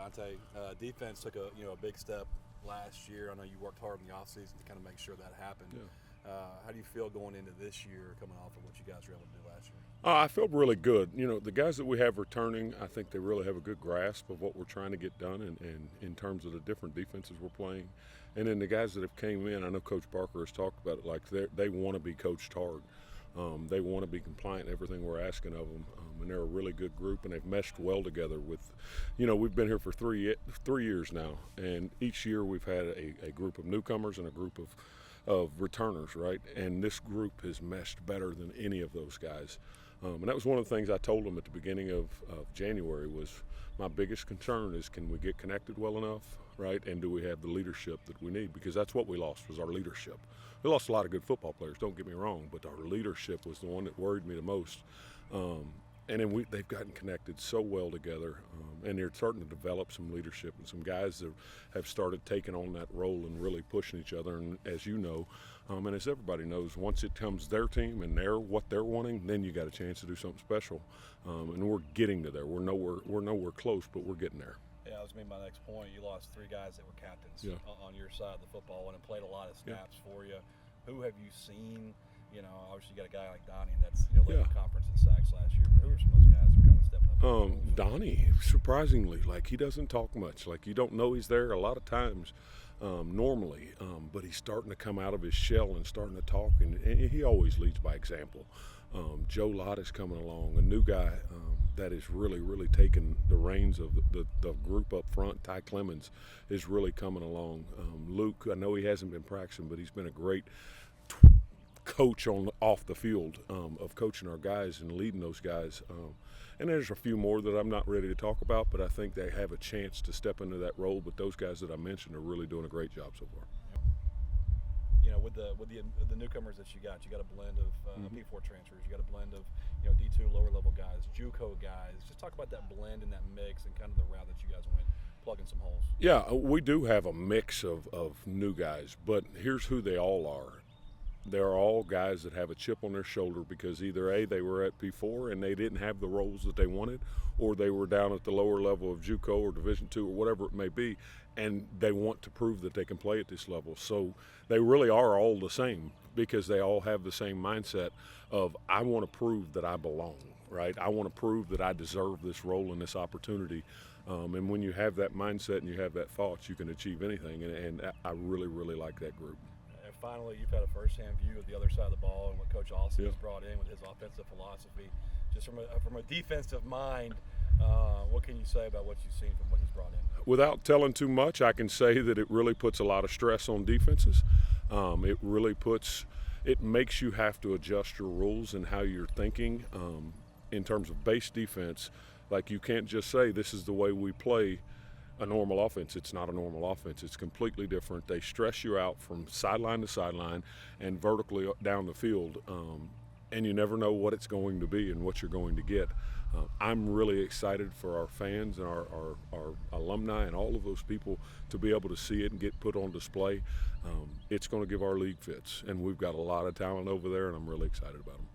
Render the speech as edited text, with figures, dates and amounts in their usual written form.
Dontae. Defense took a big step last year. I know you worked hard in the offseason to kind of make sure that happened. Yeah. How do you feel going into this year, coming off of what you guys were able to do last year? I felt really good. The guys that we have returning, I think they really have a good grasp of what we're trying to get done and in terms of the different defenses we're playing. And then the guys that have came in, I know Coach Barker has talked about it, like they want to be coached hard. They want to be compliant in everything we're asking of them, and they're a really good group, and they've meshed well together with, we've been here for three years now, and each year we've had a group of newcomers and a group of returners, right? And this group has meshed better than any of those guys. And that was one of the things I told them at the beginning of January was my biggest concern is, can we get connected well enough, right? And do we have the leadership that we need? Because that's what we lost, was our leadership. We lost a lot of good football players, don't get me wrong, but our leadership was the one that worried me the most. And then they've gotten connected so well together, and they're starting to develop some leadership, and some guys that have started taking on that role and really pushing each other. And as you know, and as everybody knows, once it comes their team and what they're wanting, then you got a chance to do something special. And we're getting to there. We're nowhere close, but we're getting there. Yeah, that was my next point. You lost three guys that were captains on your side of the football and played a lot of snaps for you. Who have you seen? Obviously you got a guy like Donnie that's led the conference in sacks last year. But who are some of those guys that are kind of stepping up? Donnie, surprisingly, he doesn't talk much. You don't know he's there a lot of times normally, but he's starting to come out of his shell and starting to talk, and he always leads by example. Joe Lott is coming along, a new guy that is really, really taking the reins of the group up front. Ty Clemens is really coming along. Luke, I know he hasn't been practicing, but he's been a great coach off the field of coaching our guys and leading those guys. And there's a few more that I'm not ready to talk about, but I think they have a chance to step into that role. But those guys that I mentioned are really doing a great job so far. With the newcomers that you got a blend of P4 transfers, you got a blend of D2 lower level guys, JUCO guys. Just talk about that blend and that mix and kind of the route that you guys went, plugging some holes. Yeah, we do have a mix of new guys, but here's who they all are. They're all guys that have a chip on their shoulder because either they were at P4 and they didn't have the roles that they wanted, or they were down at the lower level of JUCO or Division II or whatever it may be, and they want to prove that they can play at this level. So they really are all the same because they all have the same mindset of, I want to prove that I belong, right? I want to prove that I deserve this role and this opportunity. And when you have that mindset and you have that thought, you can achieve anything, and I really, really like that group. Finally, you've had a first-hand view of the other side of the ball and what Coach Austin has brought in with his offensive philosophy. Just from a defensive mind, what can you say about what you've seen from what he's brought in? Without telling too much, I can say that it really puts a lot of stress on defenses. It makes you have to adjust your rules and how you're thinking in terms of base defense. You can't just say this is the way we play a normal offense. It's not a normal offense. It's completely different. They stress you out from sideline to sideline and vertically down the field, and you never know what it's going to be and what you're going to get. I'm really excited for our fans and our alumni and all of those people to be able to see it and get put on display. It's going to give our league fits, and we've got a lot of talent over there, and I'm really excited about them.